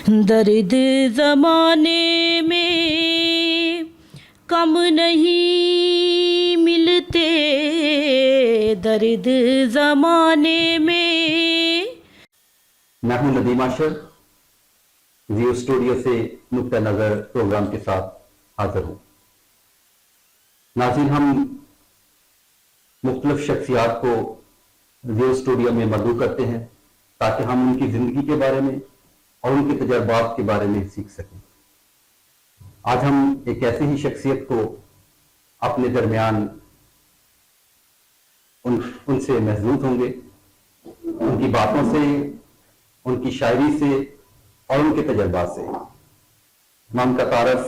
درد زمانے میں کم نہیں ملتے، درد زمانے میں۔ میں ہوں ندیم عاشر، زیو اسٹوڈیو سے نقطہ نظر پروگرام کے ساتھ حاضر ہوں۔ ناظرین، ہم مختلف شخصیات کو زیو اسٹوڈیو میں مدعو کرتے ہیں تاکہ ہم ان کی زندگی کے بارے میں اور ان کے تجربات کے بارے میں سیکھ سکیں۔ آج ہم ایک ایسی ہی شخصیت کو اپنے درمیان ان سے محظوظ ہوں گے، ان کی باتوں سے، ان کی شاعری سے اور ان کے تجربات سے۔ میں ان کا تعارف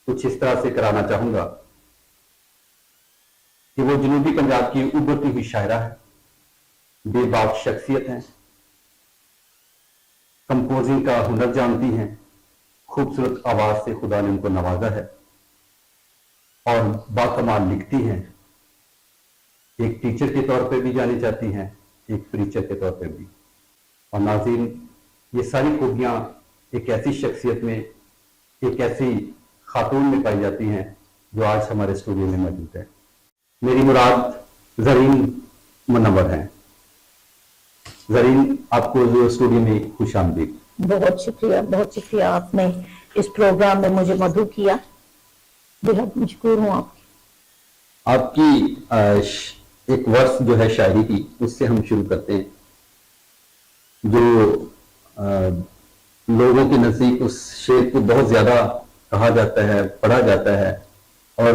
کچھ اس طرح سے کرانا چاہوں گا کہ وہ جنوبی پنجاب کی ابھرتی ہوئی شاعرہ ہے، بے باک شخصیت ہیں، کمپوزنگ کا ہنر جانتی ہیں، خوبصورت آواز سے خدا نے ان کو نوازا ہے اور باکمال لکھتی ہیں۔ ایک ٹیچر کے طور پہ بھی جانی جاتی ہیں، ایک پریچر کے طور پہ بھی۔ اور ناظرین، یہ ساری خوبیاں ایک ایسی شخصیت میں، ایک ایسی خاتون میں پائی جاتی ہیں جو آج ہمارے اسٹوڈیو میں موجود ہے۔ میری مراد زرین منور ہیں۔ زرین، آپ کو جو اسٹوڈیو میں خوش آمدید۔ بہت شکریہ آپ نے اس پروگرام میں مجھے مدعو کیا، بہت مشکور ہوں آپ کی۔ آپ کی ایک ورس جو ہے شاعری کی، اس سے ہم شروع کرتے ہیں، جو لوگوں کے نزدیک اس شعر کو بہت زیادہ کہا جاتا ہے، پڑھا جاتا ہے، اور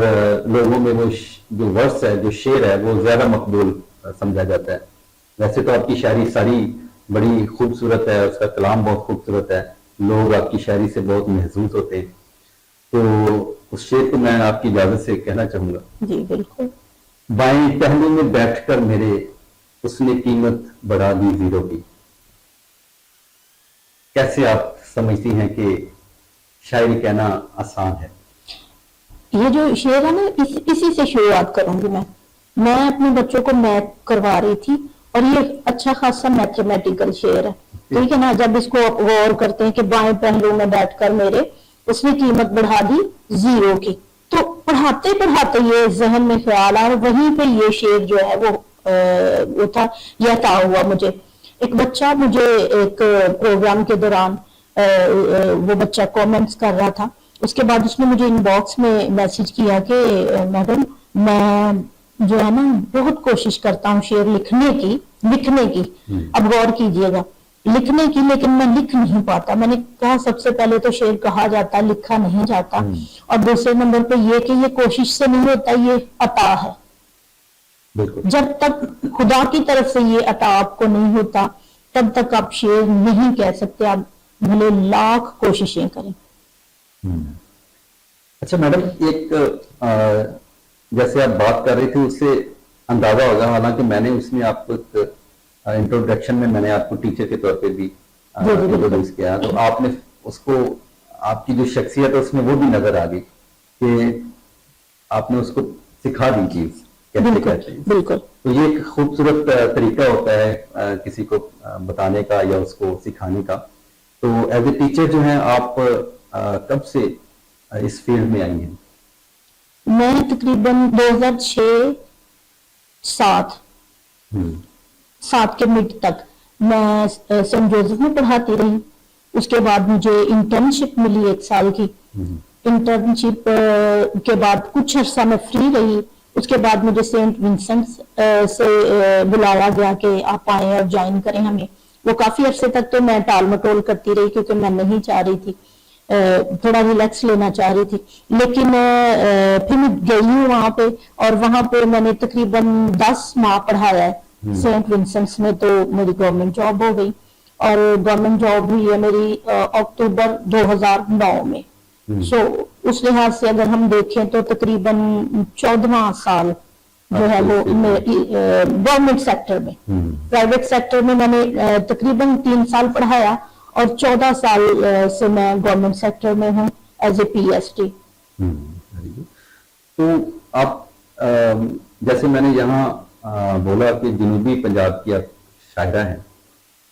لوگوں میں وہ جو ورس ہے، جو شعر ہے، وہ زیادہ مقبول سمجھا جاتا ہے۔ ویسے تو آپ کی شاعری ساری بڑی خوبصورت ہے، اس کا کلام بہت خوبصورت ہے، لوگ آپ کی شاعری سے بہت محظوظ ہوتے ہیں۔ تو اس شعر کو میں آپ کی اجازت سے کہنا چاہوں گا۔ جی بالکل۔ بائیں پہلو میں بیٹھ کر میرے اس نے قیمت بڑھا دی زیرو کی۔ کیسے آپ سمجھتی ہیں کہ شاعری کہنا آسان ہے؟ یہ جو شعر ہے نا، اسی سے شروعات کروں گی میں اپنے بچوں کو میتھ کروا رہی تھی، اور یہ اچھا خاصا میتھمیٹیکل شعر ہے، ٹھیک ہے نا۔ جب اس کو غور کرتے ہیں کہ بائیں پہلو میں بیٹھ کر میرے اس نے قیمت بڑھا دی زیرو کی، تو پڑھاتے پڑھاتے یہ ذہن میں خیال آیا، وہیں پہ یہ شعر جو ہے وہ تھا، یہ عطا ہوا مجھے۔ ایک بچہ مجھے ایک پروگرام کے دوران وہ بچہ کومنٹس کر رہا تھا، اس کے بعد اس نے مجھے ان باکس میں میسج کیا کہ میڈم، میں جو ہے نا بہت کوشش کرتا ہوں شعر لکھنے کی، اب غور کیجئے گا، لکھنے کی، لیکن میں لکھ نہیں پاتا۔ میں نے کہا سب سے پہلے تو شعر کہا جاتا ہے، لکھا نہیں جاتا، اور دوسرے نمبر پہ یہ کہ یہ کوشش سے نہیں ہوتا، یہ عطا ہے۔ جب تک خدا کی طرف سے یہ عطا آپ کو نہیں ہوتا، تب تک آپ شعر نہیں کہہ سکتے، آپ بھلے لاکھ کوششیں کریں۔ اچھا میڈم، ایک جیسے آپ بات کر رہی تھی، اس سے اندازہ ہوگا، حالانکہ میں نے اس میں آپ کو انٹروڈکشن میں نے آپ کو ٹیچر کے طور پہ بھی انٹروڈیوس کیا، تو آپ نے اس کو، آپ کی جو شخصیت ہے اس میں وہ بھی نظر آ گئی کہ آپ نے اس کو سکھا دی چیز کیسے کہتے ہیں۔ بالکل۔ تو یہ ایک خوبصورت طریقہ ہوتا ہے کسی کو بتانے کا یا اس کو سکھانے کا۔ تو ایز اے ٹیچر جو ہیں آپ کب سے اس فیلڈ میں آئی ہیں؟ میں تقریباً 2006-07 کے مڈ تک میں سینٹ جوزف میں پڑھاتی رہی۔ اس کے بعد مجھے انٹرنشپ ملی 1 سال کی۔ انٹرنشپ کے بعد کچھ عرصہ میں فری رہی، اس کے بعد مجھے سینٹ ونسنٹ سے بلایا گیا کہ آپ آئیں اور جوائن کریں ہمیں۔ وہ کافی عرصے تک تو میں ٹال مٹول کرتی رہی، کیونکہ میں نہیں چاہ رہی تھی، تھوڑا ریلیکس لینا چاہ رہی تھی، لیکن پھر میں گئی ہوں وہاں پہ، اور وہاں پہ میں نے تقریباً 10 ماہ پڑھایا ہے سینٹ ونسنٹس میں۔ تو میری گورنمنٹ جاب ہو گئی، اور گورنمنٹ جاب ہوئی ہے میری اکتوبر 2009 میں۔ سو اس لحاظ سے اگر ہم دیکھیں تو تقریباً 14واں سال جو ہے وہ گورنمنٹ سیکٹر میں۔ پرائیویٹ سیکٹر میں نے تقریباً 3 سال پڑھایا، اور 14 سال سے میں گورنمنٹ سیکٹر میں ہوں as a P S T. تو آپ جیسے میں نے یہاں بولا کہ جنوبی پنجاب کی آپ شاعرہ ہیں،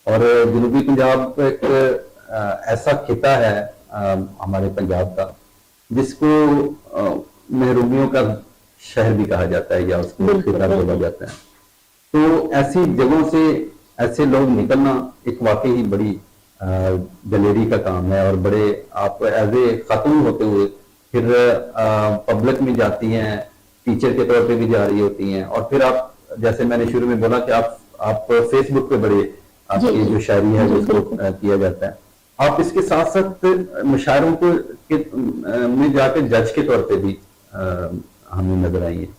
اور جنوبی پنجاب ایک ایسا خطہ ہے ہمارے پنجاب کا جس کو محرومیوں کا شہر بھی کہا جاتا ہے یا اس کو خطہ بولا جاتا ہے. تو ایسی جگہوں سے ایسے لوگ نکلنا ایک واقعی بڑی دلیری کا کام ہے, اور بڑے آپ ایز اے خاتون ہوتے ہوئے پھر پبلک میں جاتی ہیں, ٹیچر کے طور پہ بھی جا رہی ہوتی ہیں, اور پھر آپ جیسے میں نے شروع میں بولا کہ آپ فیس بک پہ بڑے آپ کی جو شاعری ہے اس کو کیا جاتا ہے. آپ اس کے ساتھ ساتھ مشاعروں کو میں جا کے جج کے طور پہ بھی ہمیں نظر آئی ہیں.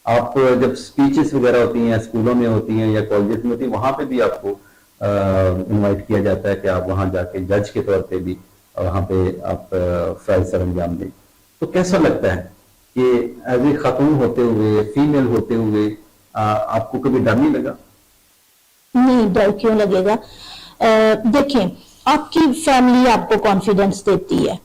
آپ جب سپیچز وغیرہ ہوتی ہیں اسکولوں میں ہوتی ہیں یا کالجز میں ہوتی ہیں, وہاں پہ بھی آپ کو انوائٹ کیا جاتا ہے کہ آپ وہاں جا کے جج کے طور پہ بھی وہاں پہ آپ فیض سر انجام دیں. تو کیسا لگتا ہے کہ ایز اے خاتون ہوتے ہوئے, فیمیل ہوتے ہوئے آپ کو کبھی ڈر نہیں لگا؟ نہیں, ڈر کیوں لگے گا؟ دیکھیں, آپ کی فیملی آپ کو کانفیڈنس دیتی ہے.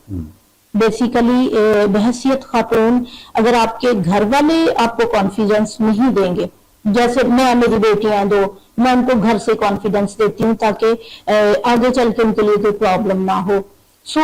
بیسیکلی بحیثیت خاتون اگر آپ کے گھر والے آپ کو کانفیڈنس نہیں دیں گے, جیسے میری بیٹیاں دو, میں ان کو گھر سے کانفیڈنس دیتی ہوں تاکہ آگے چل کے ان کے لیے کوئی پرابلم نہ ہو. سو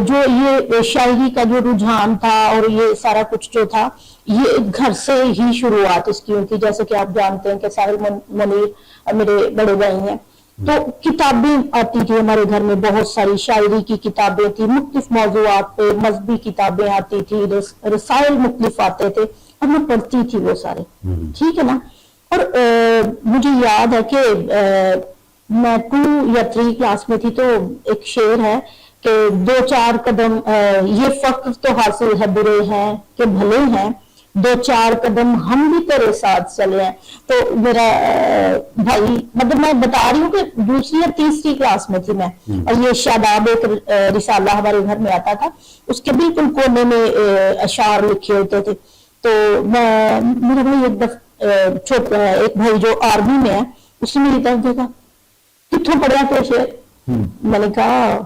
جو یہ شاعری کا جو رجحان تھا اور یہ سارا کچھ جو تھا, یہ گھر سے ہی شروعات اس کی ہوئی. جیسے کہ آپ جانتے ہیں کہ ساحل منیر میرے بڑے بھائی ہیں, تو کتابیں آتی تھی ہمارے گھر میں, بہت ساری شاعری کی کتابیں تھی, مختلف موضوعات پہ مذہبی کتابیں آتی تھی, رسائل مختلف آتے تھے, اور میں پڑھتی تھی وہ سارے. ٹھیک ہے نا. اور مجھے یاد ہے کہ میں 2 یا 3 کلاس میں تھی, تو ایک شعر ہے کہ 2-4 قدم یہ فخر تو حاصل ہے برے ہیں کہ بھلے ہیں, 2-4 قدم ہم بھی تیرے ساتھ چلے ہیں. تو میرا بھائی, مطلب میں بتا رہی ہوں کہ 2ری یا 3ری کلاس میں تھی میں, اور یہ شاداب ایک رسالہ ہمارے گھر میں آتا تھا, اس کے بالکل کونے میں اشعار لکھے ہوتے تھے. تو میرا بھائی ایک دفعہ ایک بھائی جو آرمی میں ہے, اس نے میری طرف دیکھا, کتوں پڑھا تو شعر؟ میں نے کہا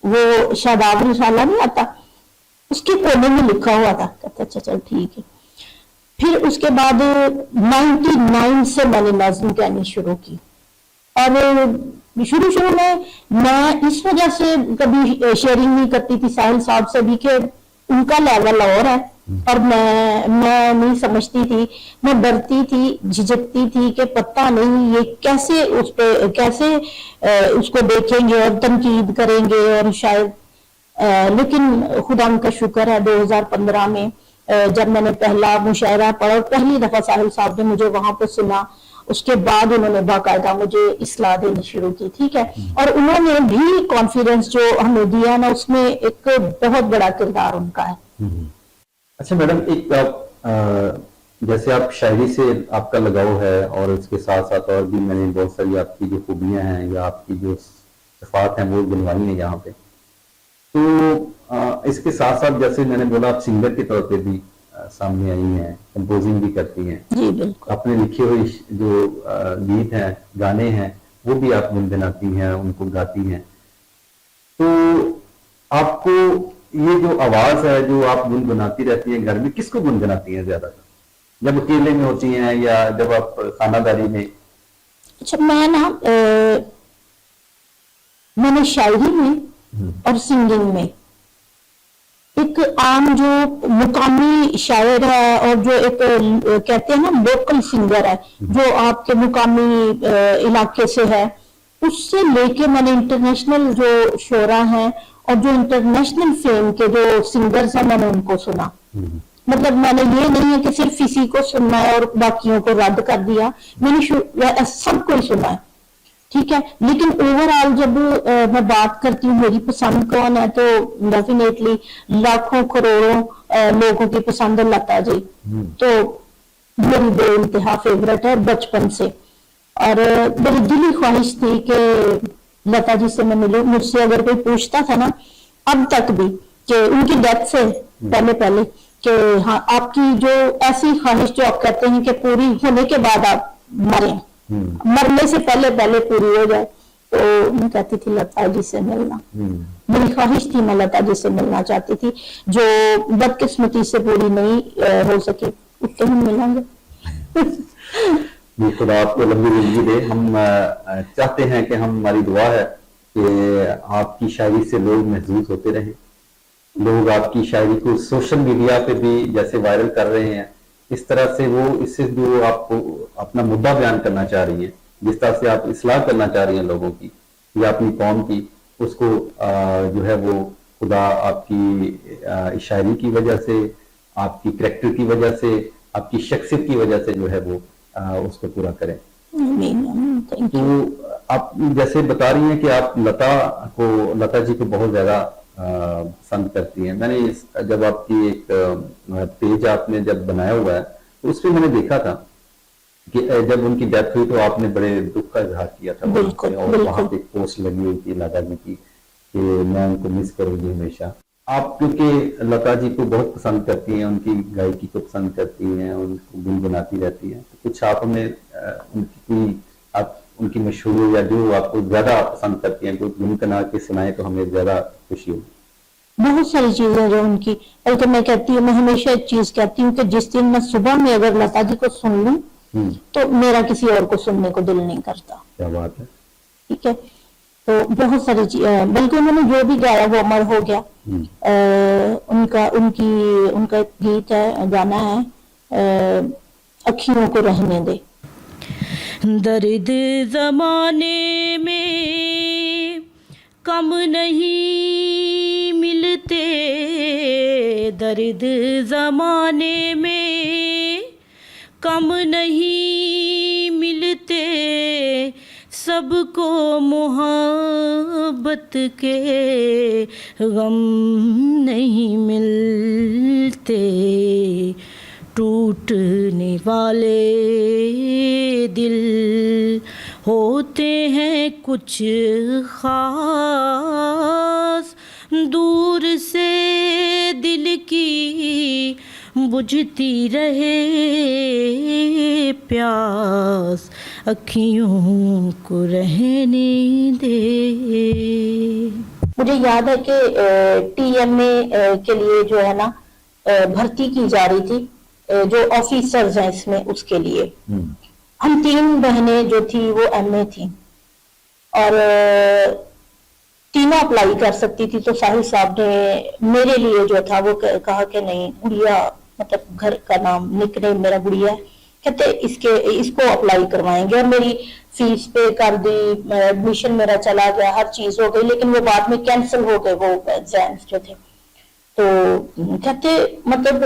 وہ شاداب رسالہ نہیں آتا, اس کے کونے میں لکھا ہوا تھا. کہتا اچھا چل ٹھیک ہے. پھر اس کے بعد 99 سے میں نے نظم کہنی شروع کی, اور شروع میں اس وجہ سے کبھی شیئرنگ نہیں کرتی تھی ساحل صاحب سے بھی کہ ان کا لیول اور ہے, اور میں نہیں سمجھتی تھی, میں ڈرتی تھی, جھجکتی تھی کہ پتہ نہیں یہ کیسے اس کو دیکھیں گے اور تنقید کریں گے, اور شاید لیکن خدا کا شکر ہے 2015 میں جب میں نے پہلا مشاعرہ پڑھا, پہلی دفعہ ساحل صاحب نے مجھے وہاں پہ سنا, اس کے بعد انہوں نے باقاعدہ مجھے اصلاح دینی شروع کی. ٹھیک ہے. اور انہوں نے بھی کانفیڈنس جو ہمیں دیا نا, اس میں ایک بہت بڑا کردار ان کا ہے. اچھا میڈم, ایک جیسے آپ شاعری سے آپ کا لگاؤ ہے, اور اس کے ساتھ ساتھ اور بھی میں نے بہت ساری آپ کی جو خوبیاں ہیں یا آپ کی جو صفات ہیں وہ گنوائی ہیں یہاں پہ, تو اس کے ساتھ ساتھ جیسے میں نے بولا آپ سنگر کے طور پہ بھی سامنے آئی ہیں, کمپوزنگ بھی کرتی ہیں. جی بالکل. اپنے لکھے ہوئے جو گیت ہیں, گانے ہیں, وہ بھی آپ گنگناتی ہیں, ان کو گاتی ہیں. تو آپ کو یہ جو آواز ہے جو آپ گنگناتی رہتی ہیں گھر میں, کس کو گنگناتی ہیں زیادہ تر, جب اکیلے میں ہوتی ہیں یا جب آپ خانہ داری میں؟ اچھا, میں نے شاعری میں اور سنگنگ میں ایک عام جو مقامی شاعر ہے, اور جو ایک کہتے ہیں نا لوکل سنگر ہے جو آپ کے مقامی علاقے سے ہے, اس سے لے کے میں نے انٹرنیشنل جو شعراء ہیں اور جو انٹرنیشنل فیم کے جو سنگرز ہیں, میں نے ان کو سنا. مطلب میں نے یہ نہیں ہے کہ صرف اسی کو سننا ہے اور باقیوں کو رد کر دیا, میں نے سب کو ہی سنا ہے. ٹھیک ہے. لیکن اوور آل جب میں بات کرتی ہوں میری پسند کون ہے, تو ڈیفینیٹلی لاکھوں کروڑوں لوگوں کی پسند ہے لتا جی. تو میری بے انتہا فیورٹ ہے بچپن سے, اور میری دلی خواہش تھی کہ لتا جی سے میں ملوں. مجھ سے اگر کوئی پوچھتا تھا نا اب تک بھی کہ ان کی ڈیتھ سے پہلے کہ ہاں آپ کی جو ایسی خواہش جو آپ کہتے ہیں کہ پوری ہونے کے بعد آپ مریں, مرنے سے پہلے پوری ہو جائے, تو میں کہتی تھی لتا جی سے ملنا. میری خواہش تھی, میں لتا جی سے ملنا چاہتی تھی, جو بدقسمتی سے پوری نہیں ہو سکی. اس سے ہم ملیں گے. خدا آپ کو لمبی زندگی دے. ہم چاہتے ہیں کہ ہماری دعا ہے کہ آپ کی شاعری سے لوگ محظوظ ہوتے رہیں. لوگ آپ کی شاعری کو سوشل میڈیا پہ بھی جیسے وائرل کر رہے ہیں, اس طرح سے وہ اس سے جو آپ کو اپنا مدعا بیان کرنا چاہ رہی ہیں, جس طرح سے آپ اصلاح کرنا چاہ رہی ہیں لوگوں کی یا اپنی قوم کی, اس کو جو ہے وہ خدا آپ کی شاعری کی وجہ سے, آپ کی کریکٹر کی وجہ سے, آپ کی شخصیت کی وجہ سے جو ہے وہ اس کو پورا کریں. تو آپ جیسے بتا رہی ہیں کہ آپ لتا جی کو بہت زیادہ پسند کرتی ہیں. میں نے جب آپ کی ایک پیج آپ نے جب بنایا ہوا ہے تو اس پہ میں نے دیکھا تھا کہ جب ان کی ڈیتھ ہوئی تو آپ نے بڑے دکھ کا اظہار کیا تھا, اور وہاں پہ ایک پوسٹ لگی ہوئی تھی لتا جی کی کہ میں ان کو مس کروں گی ہمیشہ. آپ کیونکہ لتا جی کو بہت پسند کرتی ہیں, ان کی گائکی کو پسند کرتی ہیں, ان کو گنگناتی رہتی ہیں, تو کچھ آپ ہمیں ان کی کوئی آپ ان کی مشہور یا جو آپ کو زیادہ پسند کرتی ہیں کوئی گنگنا کے سنائیں تو ہمیں زیادہ خوشی ہوگی. بہت ساری چیزیں جو ان کی, بلکہ میں کہتی ہوں, میں ہمیشہ ایک چیز کہتی ہوں کہ جس دن میں صبح میں اگر لتا جی کو سن لوں تو میرا کسی اور کو سننے کو دل نہیں کرتا. کیا بات ہے. ٹھیک ہے, تو بہت ساری چیزیں, بلکہ انہوں نے جو بھی گایا وہ امر ہو گیا. ان کا ایک گیت ہے, گانا ہے, اکھیوں کو رہنے دے. درد زمانے میں کم نہیں ملتے, درد زمانے میں کم نہیں ملتے, سب کو محبت کے غم نہیں ملتے, ٹوٹنے والے دل ہوتے ہیں کچھ خاص, دور سے دل کی بجھتی رہے پیاس, اکھیوں کو رہنے دے. مجھے یاد ہے کہ ٹی ایم اے کے لیے جو ہے نا بھرتی کی جا رہی تھی, جو آفیسرز ہیں اس میں, اس کے لیے ہم 3 بہنیں جو تھی وہ ایم اے تھیں اور تینوں اپلائی کر سکتی تھی. تو ساحل صاحب نے میرے لیے جو تھا وہ کہا کہ نہیں, گڑیا مطلب گھر کا نام نک نیم میرا گڑیا ہے, کہتے اس کو اپلائی کروائیں گے, اور میری فیس پے کر دی, ایڈمیشن میرا چلا گیا, ہر چیز ہو گئی, لیکن وہ بعد میں کینسل ہو گئے وہ ایگزامس جو تھے. تو کہتے مطلب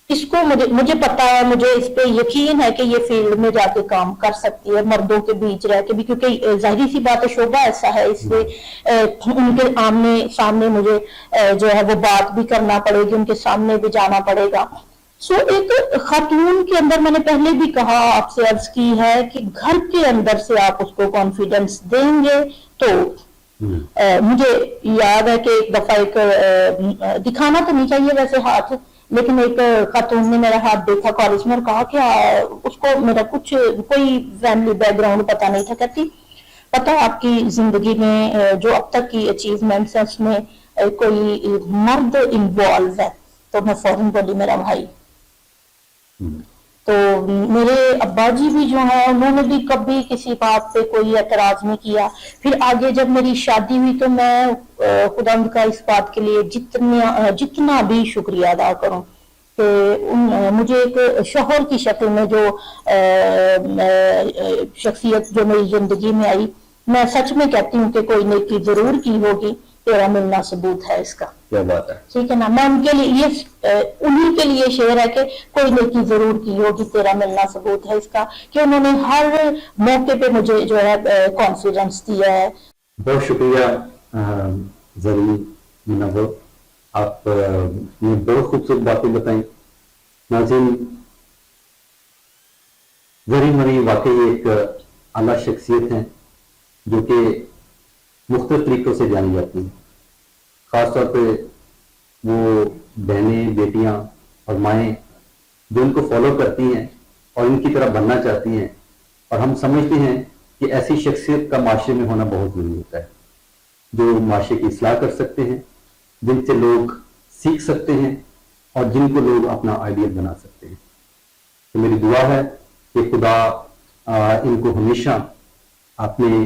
اس کو مجھے پتا ہے, مجھے اس پہ یقین ہے کہ یہ فیلڈ میں جا کے کام کر سکتی ہے مردوں کے بیچ رہ کے بھی, کیونکہ ظاہری سی بات ہے شعبہ ایسا ہے, اس لیے ان کے آمنے سامنے مجھے جو ہے وہ بات بھی کرنا پڑے گی, ان کے سامنے بھی جانا پڑے گا. سو ایک خاتون کے اندر, میں نے پہلے بھی کہا, آپ سے عرض کی ہے کہ گھر کے اندر سے آپ اس کو کانفیڈنس دیں گے تو مجھے یاد ہے کہ ایک دفعہ ایک دکھانا تو نہیں چاہیے ویسے ہاتھ, لیکن ایک خاتون نے میرا ہاتھ دیکھا کالج میں اور کہا کہ اس کو میرا کچھ کوئی فیملی بیک گراؤنڈ پتا نہیں تھا, کہتی پتا آپ کی زندگی میں جو اب تک کی اچیومنٹس ہیں اس میں کوئی مرد انوالو ہے. تو میں فوراً بولی میرا بھائی. تو میرے ابا جی بھی جو ہیں انہوں نے بھی کبھی کسی بات پہ کوئی اعتراض نہیں کیا. پھر آگے جب میری شادی ہوئی تو میں خداوند کا اس بات کے لیے جتنا بھی شکریہ ادا کروں کہ مجھے ایک شوہر کی شکل میں جو شخصیت جو میری زندگی میں آئی, میں سچ میں کہتی ہوں کہ کوئی نیکی ضرور کی ہوگی, تیرا ملنا ثبوت ہے اس کا. کیا بات ہے. ٹھیک ہے نا, میں ان کے لیے انہی کے لیے شعر ہے کہ کوئی نیکی ضرور کی ہوگی, تیرا ملنا ثبوت ہے اس کا, کہ انہوں نے ہر موقع پہ مجھے جو ہے کانفیڈنس دیا ہے. بہت شکریہ زرین منور, آپ نے بہت خوبصورت باتیں بتائیں. ناظرین, زرین منی واقعی ایک اعلیٰ شخصیت ہیں جو کہ مختلف طریقوں سے جانی جاتی ہیں. خاص طور پہ وہ بہنیں, بیٹیاں اور مائیں جو ان کو فالو کرتی ہیں اور ان کی طرح بننا چاہتی ہیں, اور ہم سمجھتے ہیں کہ ایسی شخصیت کا معاشرے میں ہونا بہت ضروری ہوتا ہے, جو معاشرے کی اصلاح کر سکتے ہیں, جن سے لوگ سیکھ سکتے ہیں اور جن کو لوگ اپنا آئیڈیل بنا سکتے ہیں. تو میری دعا ہے کہ خدا ان کو ہمیشہ اپنے